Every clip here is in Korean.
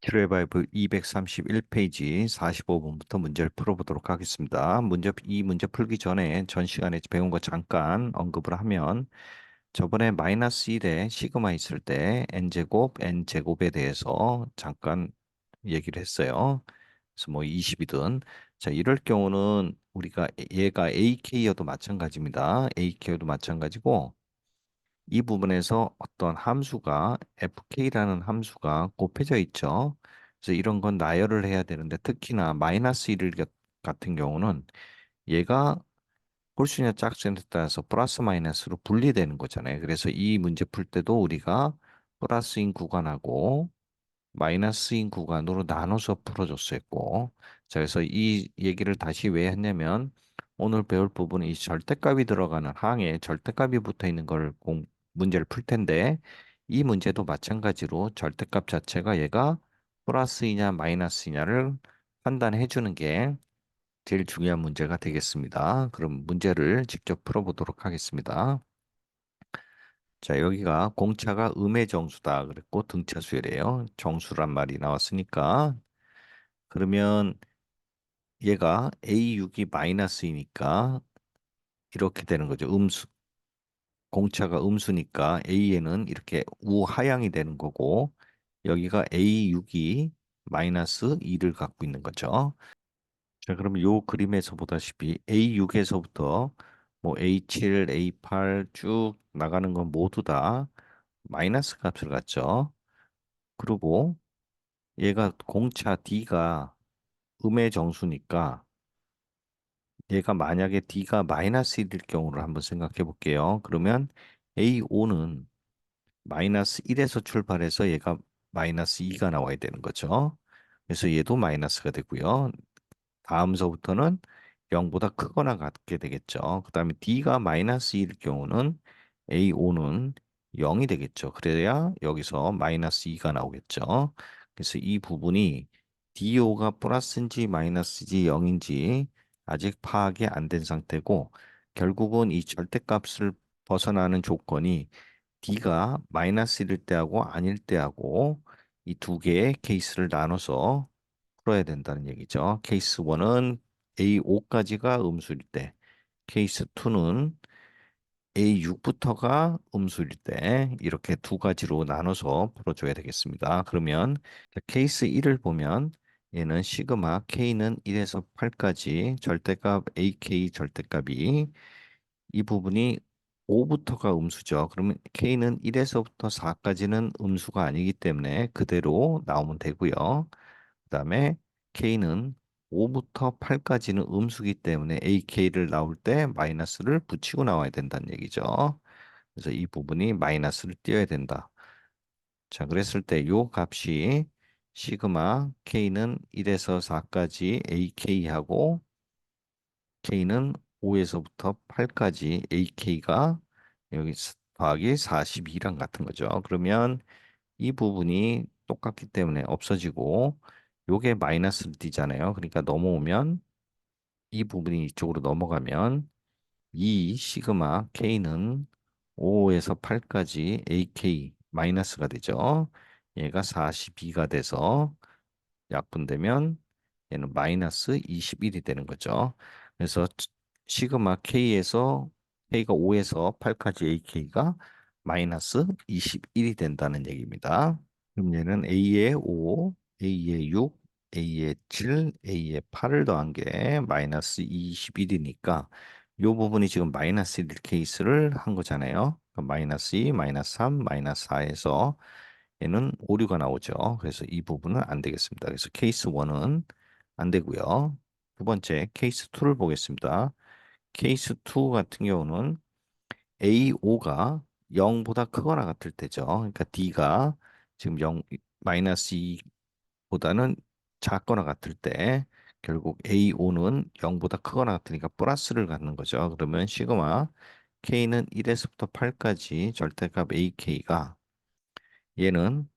트레바이브 231페이지 45번부터 문제를 풀어보도록 하겠습니다. 이 문제 풀기 전에 전 시간에 배운 거 잠깐 언급을 하면 저번에 마이너스 1에 시그마 있을 때 n제곱, n제곱에 대해서 잠깐 얘기를 했어요. 그래서 뭐 20이든 자, 이럴 경우는 우리가 얘가 ak여도 마찬가지입니다. ak여도 마찬가지고 이 부분에서 어떤 함수가 fk라는 함수가 곱해져 있죠. 그래서 이런 건 나열을 해야 되는데 특히나 마이너스 1 같은 경우는 얘가 홀수냐 짝수냐에 따라서 플러스 마이너스로 분리되는 거잖아요. 그래서 이 문제 풀 때도 우리가 플러스인 구간하고 마이너스인 구간으로 나눠서 풀어줬었고, 자, 그래서 이 얘기를 다시 왜 했냐면, 오늘 배울 부분은 이 절대값이 들어가는 항에 절대값이 붙어 있는 문제를 풀 텐데, 이 문제도 마찬가지로 절대값 자체가 얘가 플러스이냐 마이너스이냐를 판단해 주는 게 제일 중요한 문제가 되겠습니다. 그럼 문제를 직접 풀어보도록 하겠습니다. 자, 여기가 공차가 음의 정수다 그랬고 등차수열이에요. 정수란 말이 나왔으니까 그러면 얘가 A6이 마이너스이니까 이렇게 되는 거죠. 공차가 음수니까 A에는 이렇게 우하향이 되는 거고 여기가 A6이 마이너스 2를 갖고 있는 거죠. 자, 그러면 요 그림에서 보다시피 A6에서부터 뭐 A7, A8 쭉 나가는 건 모두 다 마이너스 값을 갖죠. 그리고 얘가 공차 D가 음의 정수니까 얘가 만약에 D가 마이너스 1일 경우를 한번 생각해 볼게요. 그러면 A5는 마이너스 1에서 출발해서 얘가 마이너스 2가 나와야 되는 거죠. 그래서 얘도 마이너스가 되고요. 다음서부터는 0보다 크거나 같게 되겠죠. 그 다음에 D가 마이너스 1일 경우는 A5는 0이 되겠죠. 그래야 여기서 마이너스 2가 나오겠죠. 그래서 이 부분이 DO가 플러스인지 마이너스인지 0인지 아직 파악이 안 된 상태고 결국은 이 절대값을 벗어나는 조건이 D가 마이너스 1일 때하고 아닐 때하고 이 두 개의 케이스를 나눠서 풀어야 된다는 얘기죠. 케이스 1은 A5까지가 음수일 때, 케이스 2는 A6부터가 음수일 때 이렇게 두 가지로 나눠서 풀어줘야 되겠습니다. 그러면 케이스 1을 보면 얘는 시그마 K는 1에서 8까지 절대값 AK 절대값이 이 부분이 5부터가 음수죠. 그러면 K는 1에서부터 4까지는 음수가 아니기 때문에 그대로 나오면 되고요. 그다음에 K는 5부터 8까지는 음수기 때문에 AK를 나올 때 마이너스를 붙이고 나와야 된다는 얘기죠. 그래서 이 부분이 마이너스를 띄어야 된다. 자, 그랬을 때 요 값이 시그마 K는 1에서 4까지 AK하고 K는 5에서부터 8까지 AK가 여기 더하기 42랑 같은 거죠. 그러면 이 부분이 똑같기 때문에 없어지고 요게 마이너스를 띄잖아요. 그러니까 넘어오면 이 부분이 이쪽으로 넘어가면 이 시그마 K는 5에서 8까지 AK 마이너스가 되죠. 얘가 42가 돼서 약분되면 얘는 마이너스 21이 되는 거죠. 그래서 시그마 K에서 K가 5에서 8까지 AK가 마이너스 21이 된다는 얘기입니다. 그럼 얘는 A에 5, A에 6, A에 7, A에 8을 더한 게 마이너스 21이니까 이 부분이 지금 마이너스 1 케이스를 한 거잖아요. 그럼 마이너스 2, 마이너스 3, 마이너스 4에서 얘는 오류가 나오죠. 그래서 이 부분은 안 되겠습니다. 그래서 케이스 1은 안 되고요. 두 번째 케이스 2를 보겠습니다. 케이스 2 같은 경우는 A5가 0보다 크거나 같을 때죠. 그러니까 D가 지금 0, 마이너스 2보다는 작거나 같을 때 결국 A5는 0보다 크거나 같으니까 플러스를 갖는 거죠. 그러면 시그마 K는 1에서부터 8까지 절대값 AK가 얘는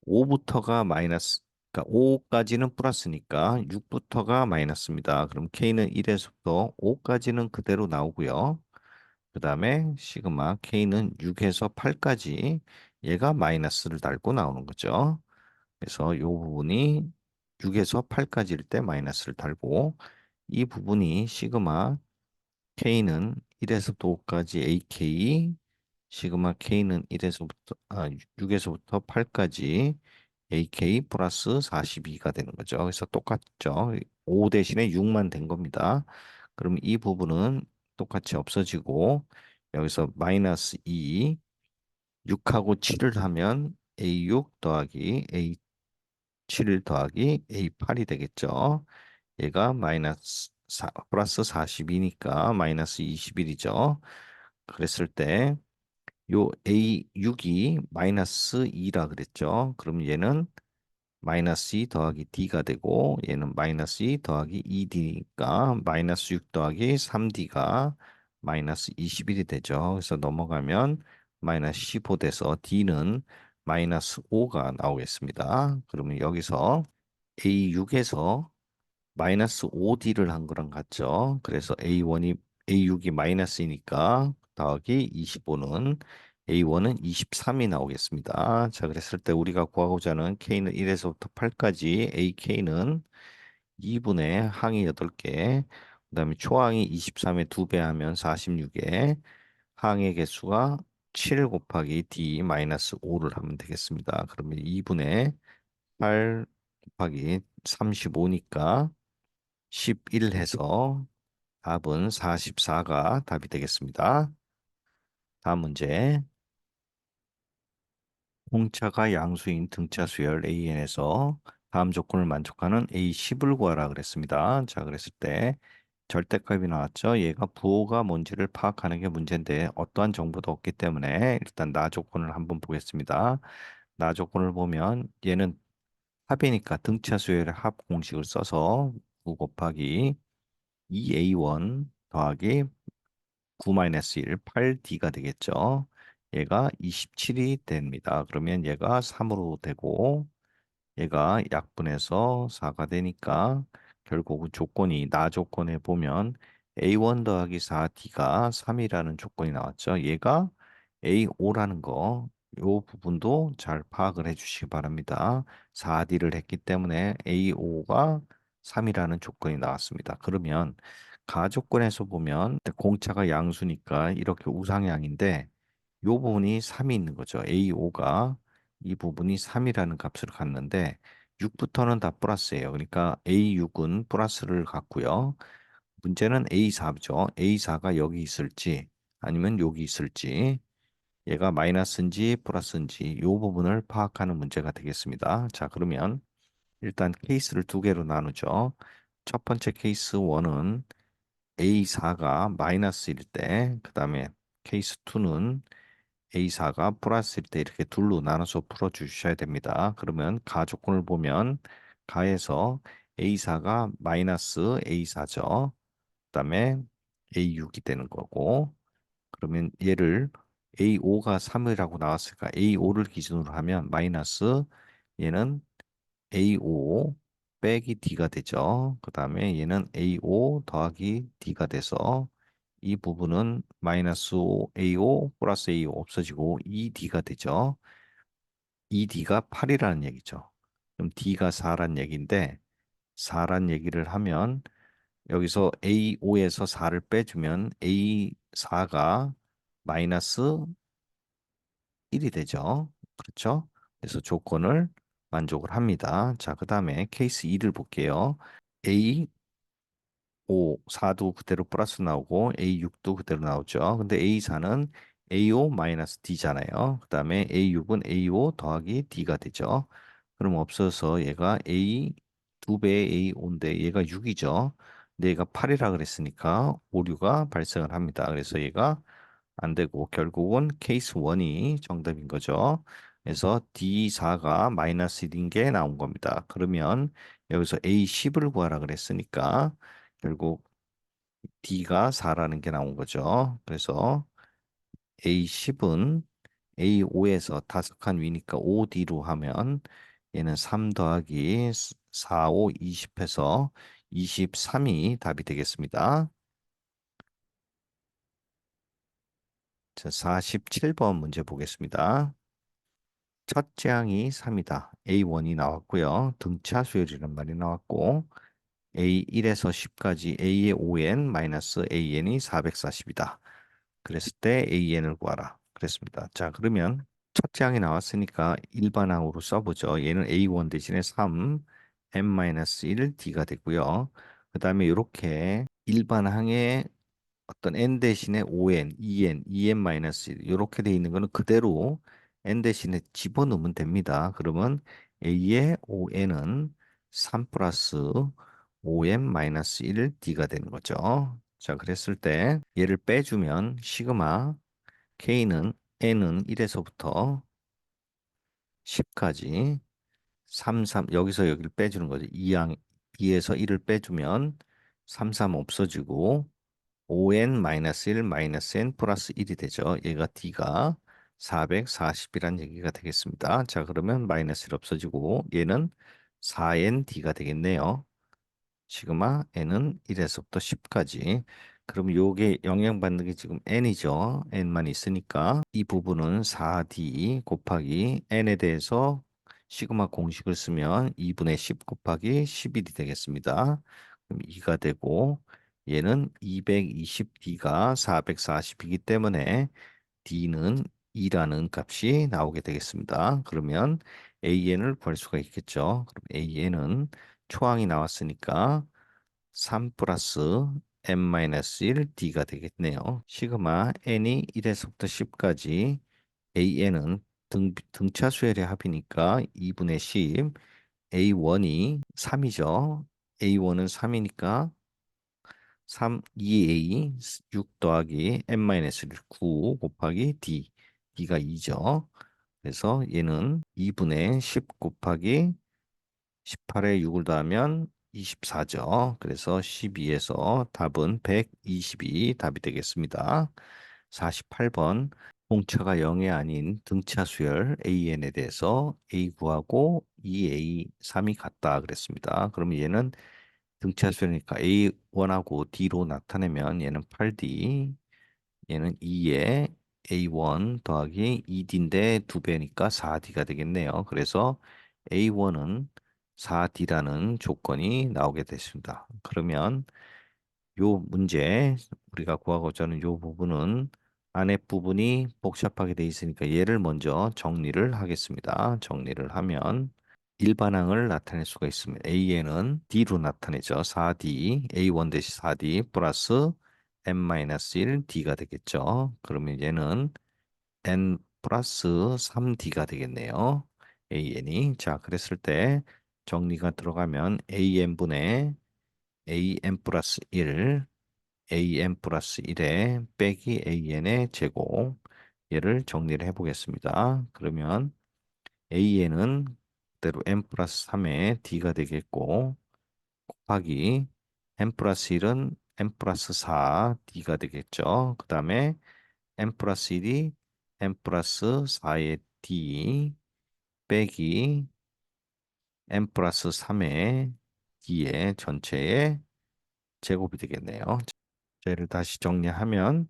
5부터가 마이너스, 그러니까 5까지는 플러스니까 6부터가 마이너스입니다. 그럼 K는 1에서부터 5까지는 그대로 나오고요. 그 다음에 시그마 K는 6에서 8까지 얘가 마이너스를 달고 나오는 거죠. 그래서 이 부분이 6에서 8까지일 때 마이너스를 달고 이 부분이 시그마 K는 1에서부터 5까지 AK 시그마 K는 6에서부터 8까지 AK 플러스 42가 되는 거죠. 그래서 똑같죠. 5 대신에 6만 된 겁니다. 그럼 이 부분은 똑같이 없어지고 여기서 마이너스 2, 6하고 7을 하면 A6 더하기 A7 더하기 A8이 되겠죠. 얘가 마이너스 4, 플러스 42니까 마이너스 21이죠. 그랬을 때 요 A6이 마이너스 2라 그랬죠. 그럼 얘는 마이너스 2 더하기 D가 되고 얘는 마이너스 2 더하기 2D니까 마이너스 6 더하기 3D가 마이너스 21이 되죠. 그래서 넘어가면 마이너스 15 돼서 D는 마이너스 5가 나오겠습니다. 그러면 여기서 A6에서 마이너스 5D를 한 거랑 같죠. 그래서 A6이 마이너스이니까 더하기 25는 A1은 23이 나오겠습니다. 자, 그랬을 때 우리가 구하고자 하는 K는 1에서부터 8까지 AK는 2분의 항이 8개, 그다음에 초항이 23의 2배 하면 46에 항의 개수가 7 곱하기 D 마이너스 5를 하면 되겠습니다. 그러면 2분의 8 곱하기 35니까 11 해서 답은 44가 답이 되겠습니다. 다음 문제. 홍차가 양수인 등차 수열 AN에서 다음 조건을 만족하는 A10을 구하라 그랬습니다. 자, 그랬을 때 절대값이 나왔죠. 얘가 부호가 뭔지를 파악하는 게 문제인데 어떠한 정보도 없기 때문에 일단 나 조건을 한번 보겠습니다. 나 조건을 보면 얘는 합이니까 등차 수열의 합 공식을 써서 9 곱하기 2A1 더하기 9-1, 8D가 되겠죠. 얘가 27이 됩니다. 그러면 얘가 3으로 되고 얘가 약분해서 4가 되니까 결국은 조건이 나 조건에 보면 A1 더하기 4D가 3이라는 조건이 나왔죠. 얘가 A5라는 거, 요 부분도 잘 파악을 해주시기 바랍니다. 4D를 했기 때문에 A5가 3이라는 조건이 나왔습니다. 그러면 가조건에서 보면 공차가 양수니까 이렇게 우상향인데 요 부분이 3이 있는 거죠. A5가 이 부분이 3이라는 값을 갖는데 6부터는 다 플러스예요. 그러니까 A6은 플러스를 갖고요. 문제는 A4죠. A4가 여기 있을지 아니면 여기 있을지 얘가 마이너스인지 플러스인지 이 부분을 파악하는 문제가 되겠습니다. 자, 그러면 일단 케이스를 두 개로 나누죠. 첫 번째 케이스 1은 A4가 마이너스일 때, 그 다음에 케이스 2는 A4가 플러스일 때 이렇게 둘로 나눠서 풀어주셔야 됩니다. 그러면 가조건을 보면 가에서 A4가 마이너스 A4죠. 그 다음에 A6이 되는 거고 그러면 얘를 A5가 3이라고 나왔으니까 A5를 기준으로 하면 마이너스 얘는 A5 빼기 D가 되죠. 그 다음에 얘는 A5 더하기 D가 돼서 이 부분은 마이너스 A5 플러스 A5 없어지고 2D가 되죠. 2D가 8이라는 얘기죠. 그럼 D가 4란 얘기인데 4란 얘기를 하면 여기서 A5에서 4를 빼주면 A4가 마이너스 1이 되죠. 그렇죠? 그래서 조건을 만족을 합니다. 자, 그 다음에 케이스 2를 볼게요. A5, 4도 그대로 플러스 나오고 A6도 그대로 나오죠. 근데 A4는 A5 마이너스 D잖아요. 그 다음에 A6은 A5 더하기 D가 되죠. 그럼 없어서 얘가 A 2배의 A5인데 얘가 6이죠. 근데 얘가 8이라 그랬으니까 오류가 발생을 합니다. 그래서 얘가 안 되고 결국은 케이스 1이 정답인 거죠. 그래서 D4가 마이너스 1인 게 나온 겁니다. 그러면 여기서 A10을 구하라 그랬으니까 결국 D가 4라는 게 나온 거죠. 그래서 A10은 A5에서 다섯 칸 위니까 5D로 하면 얘는 3 더하기 4, 5, 20해서 23이 답이 되겠습니다. 자, 47번 문제 보겠습니다. 첫째 항이 3이다. A1이 나왔고요. 등차 수열이란 말이 나왔고 A1에서 10까지 A의 ON-AN이 440이다. 그랬을 때 AN을 구하라. 그랬습니다. 자, 그러면 첫째 항이 나왔으니까 일반항으로 써보죠. 얘는 A1 대신에 3, M-1, D가 되고요. 그 다음에 이렇게 일반항에 어떤 n 대신에 5n, 2n, 2n-1 이렇게 돼 있는 거는 그대로 n 대신에 집어넣으면 됩니다. 그러면 a의 5n은 3 플러스 5n-1 d가 되는 거죠. 자, 그랬을 때 얘를 빼주면 시그마 k는 n은 1에서부터 10까지 3, 여기서 여기를 빼주는 거죠. 2에서 1을 빼주면 3, 3 없어지고 ON-1 플러스 1이 되죠. 얘가 D가 440이란 얘기가 되겠습니다. 자, 그러면 마이너스 1 없어지고 얘는 4ND가 되겠네요. 시그마 n은 1에서부터 10까지. 그럼 요게 영향받는 게 지금 n이죠. n만 있으니까 이 부분은 4d 곱하기 n에 대해서 시그마 공식을 쓰면 2분의 10 곱하기 11이 되겠습니다. 그럼 2가 되고 얘는 220d가 440이기 때문에 d는 2라는 값이 나오게 되겠습니다. 그러면 AN을 구할 수가 있겠죠. 그럼 AN은 초항이 나왔으니까 3 플러스 n-1 d가 되겠네요. 시그마 n이 1에서부터 10까지 an은 등차 수열의 합이니까 2분의 10, a1이 3이죠. a1은 3이니까 3, 2a 6 더하기 n-1 9 곱하기 d, d가 2죠. 그래서 얘는 2분의 10 곱하기 18에 6을 더하면 24죠. 그래서 12에서 답은 122 답이 되겠습니다. 48번 공차가 0이 아닌 등차 수열 AN에 대해서 A 구하고 2A3이 같다 그랬습니다. 그러면 얘는 등차 수열이니까 A1하고 D로 나타내면 얘는 8D, 얘는 2에 A1 더하기 2D인데 2배니까 4D가 되겠네요. 그래서 A1은 4D라는 조건이 나오게 됐습니다. 그러면 요 문제 우리가 구하고자 하는 요 부분은 안에 부분이 복잡하게 돼 있으니까 얘를 먼저 정리를 하겠습니다. 정리를 하면 일반항을 나타낼 수가 있습니다. A는 D로 나타내죠. 4D, A1 대신 4D 플러스 n-1 D가 되겠죠. 그러면 얘는 n 플러스 3D가 되겠네요. AN이. 자, 그랬을 때 정리가 들어가면 AN분의 AN 플러스 1, AN 플러스 1에 빼기 AN의 제곱. 얘를 정리를 해보겠습니다. 그러면 AN은 그대로 n 플러스 3의 D가 되겠고 곱하기 n 플러스 1은 n 플러스 4 D가 되겠죠. 그 다음에 n 플러스 1이 n 플러스 4의 D 빼기 n 플러스 3의 D의 전체의 제곱이 되겠네요. 자, 얘를 다시 정리하면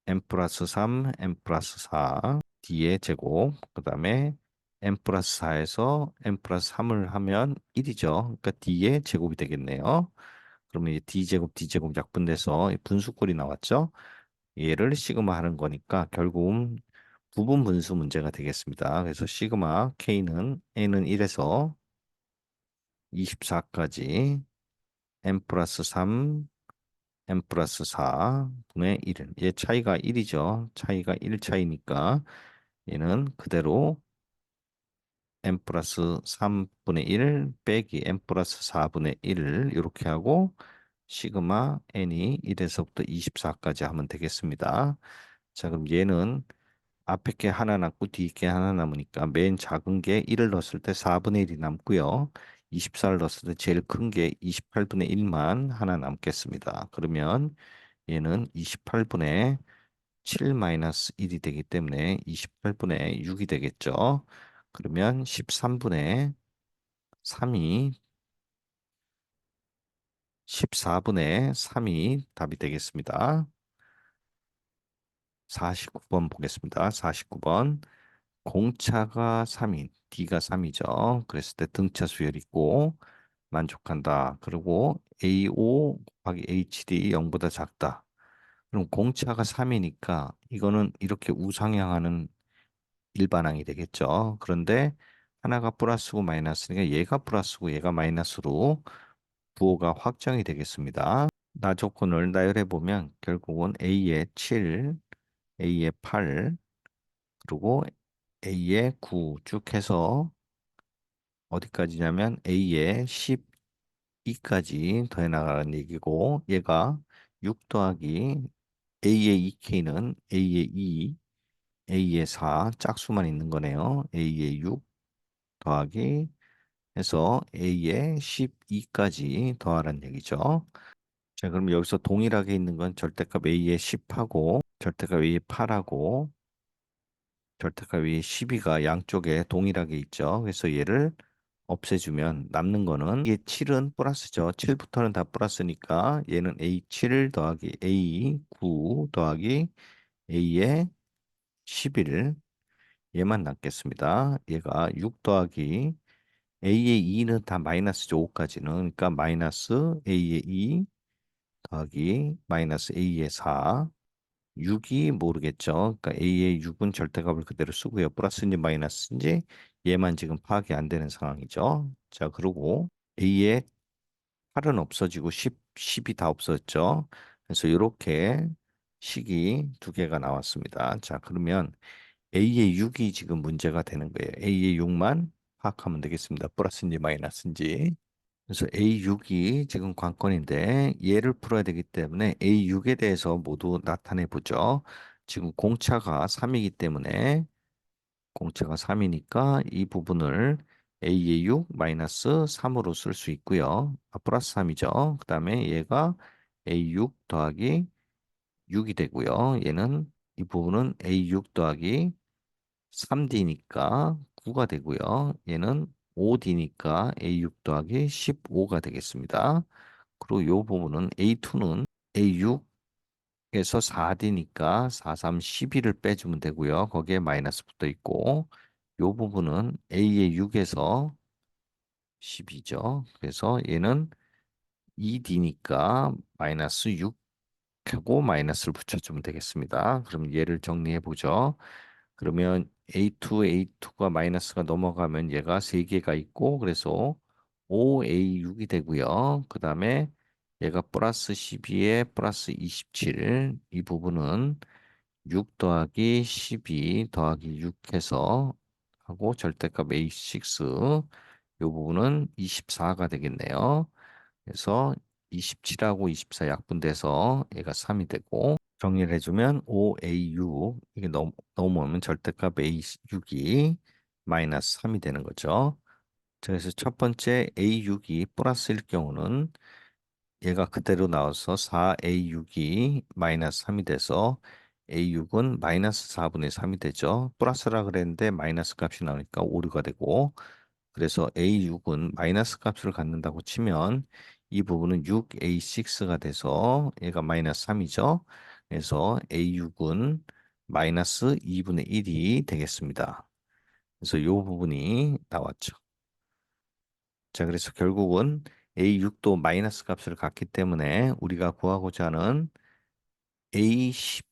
n 플러스 3, n 플러스 4, d의 제곱, 그 다음에 n 플러스 4에서 n 플러스 3을 하면 1이죠. 그러니까 d의 제곱이 되겠네요. 그러면 이 d제곱, d제곱 약분돼서 이 분수꼴이 나왔죠. 얘를 시그마 하는 거니까 결국 부분 분수 문제가 되겠습니다. 그래서 시그마 k는 n은 1에서 24까지 n 플러스 3, n 플러스 4분의 1은 얘 차이가 1이죠. 차이가 1 차이니까 얘는 그대로 n 플러스 3분의 1 빼기 n 플러스 4분의 1 이렇게 하고 시그마 n이 1에서부터 24까지 하면 되겠습니다. 자, 그럼 얘는 앞에 게 하나 남고 뒤에 게 하나 남으니까 맨 작은 게 1을 넣었을 때 4분의 1이 남고요. 24를 넣었을 때 제일 큰 게 28분의 1만 하나 남겠습니다. 그러면 얘는 28분의 7 마이너스 1이 되기 때문에 28분의 6이 되겠죠. 그러면 13분의 3이 14분의 3이 답이 되겠습니다. 49번 보겠습니다. 49번. 공차가 3인, D가 3이죠. 그랬을 때 등차 수열 있고 만족한다. 그리고 AO 곱하기 HD 0보다 작다. 그럼 공차가 3이니까 이거는 이렇게 우상향하는 일반항이 되겠죠. 그런데 하나가 플러스고 마이너스니까 얘가 플러스고 얘가 마이너스로 부호가 확정이 되겠습니다. 나 조건을 나열해 보면 결국은 A의 7, A의 8, 그리고 A의 9 쭉 해서 어디까지냐면 A의 12까지 더해 나가는 얘기고 얘가 6 더하기 A의 2K는 A의 2, A의 4 짝수만 있는 거네요. A의 6 더하기 해서 A의 12까지 더하라는 얘기죠. 자, 그럼 여기서 동일하게 있는 건 절대값 A의 10하고 절대값 A의 8하고 절대값 A의 12가 양쪽에 동일하게 있죠. 그래서 얘를 없애주면 남는 거는 이게 7은 플러스죠. 7부터는 다 플러스니까 얘는 A7 더하기 A9 더하기 A의 11 얘만 남겠습니다. 얘가 6 더하기 A의 2는 다 마이너스죠. 5까지는. 그러니까 마이너스 A의 2 더하기 마이너스 A의 4 6이 모르겠죠. 그러니까 A의 6은 절대값을 그대로 쓰고요. 플러스인지 마이너스인지 얘만 지금 파악이 안 되는 상황이죠. 자, 그리고 A의 8은 없어지고 10이 다 없어졌죠. 그래서 이렇게 식이 두 개가 나왔습니다. 자, 그러면 A의 6이 지금 문제가 되는 거예요. A의 6만 파악하면 되겠습니다. 플러스인지 마이너스인지. 그래서 A6이 지금 관건인데 얘를 풀어야 되기 때문에 A6에 대해서 모두 나타내 보죠. 지금 공차가 3이기 때문에 공차가 3이니까 이 부분을 A의 6 마이너스 3으로 쓸 수 있고요. 플러스 3이죠. 그 다음에 얘가 A6 더하기 6이 되고요. 얘는 이 부분은 A6 더하기 3D니까 9가 되고요. 얘는 5D니까 A6 더하기 15가 되겠습니다. 그리고 이 부분은 A2는 A6에서 4D니까 4, 3, 12를 빼주면 되고요. 거기에 마이너스 붙어 있고 이 부분은 A의 6에서 10이죠. 그래서 얘는 2D니까 마이너스 6하고 마이너스를 붙여주면 되겠습니다. 그럼 얘를 정리해 보죠. 그러면 A2가 마이너스가 넘어가면 얘가 3개가 있고 그래서 5A6이 되고요. 그 다음에 얘가 플러스 12에 플러스 27 이 부분은 6 더하기 12 더하기 6 해서 하고 절대값 A6 이 부분은 24가 되겠네요. 그래서 27하고 24 약분돼서 얘가 3이 되고 정리를 해주면 5A6 이게 넘어오면 절대값 A6이 마이너스 3이 되는 거죠. 자, 그래서 첫 번째 A6이 플러스일 경우는 얘가 그대로 나와서 4A6이 마이너스 3이 돼서 A6은 마이너스 4분의 3이 되죠. 플러스라 그랬는데 마이너스 값이 나오니까 오류가 되고 그래서 A6은 마이너스 값을 갖는다고 치면 이 부분은 6A6가 돼서 얘가 마이너스 3이죠. 그래서 A6은 마이너스 2분의 1이 되겠습니다. 그래서 이 부분이 나왔죠. 자, 그래서 결국은 A6도 마이너스 값을 갖기 때문에 우리가 구하고자 하는 A10,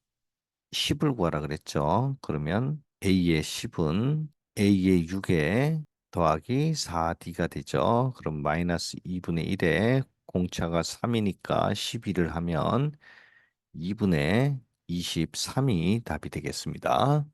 10을 구하라 그랬죠. 그러면 A의 10은 A의 6에 더하기 4D가 되죠. 그럼 마이너스 2분의 1에 공차가 3이니까 12를 하면 2분의 23이 답이 되겠습니다.